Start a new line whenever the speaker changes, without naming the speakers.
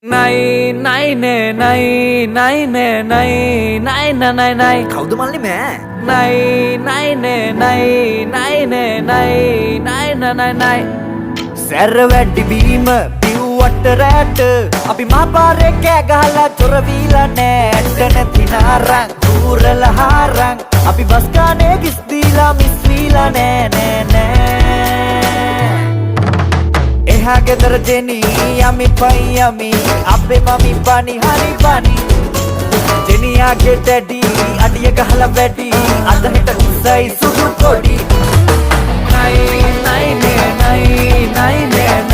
Nay nay nè nay nay nè nay nay nè nay nay
කවුද මල්ලි මෑ
nay nay nè nay nay nè nay nay nè nay nay
සැර වැඩි බීම පිව්වට රැට අපි මාපාරේ කෑ ගහලා චොර වීලා නෑ ඇට නැති නාරං ඌරල හාරං අපි බස් ගානේ කිස් දීලා මිස් වීලා නෑ නෑ නෑ එහා ගෙදර ජෙනි යමි පයි යමි අපේ මමි බනි හරි බනි ජෙනියාගේ ඩැඩි අඩිය ගහලා වැඩි අද හිට උසයි සුදු කොඩි
nay nay nè nay nay nè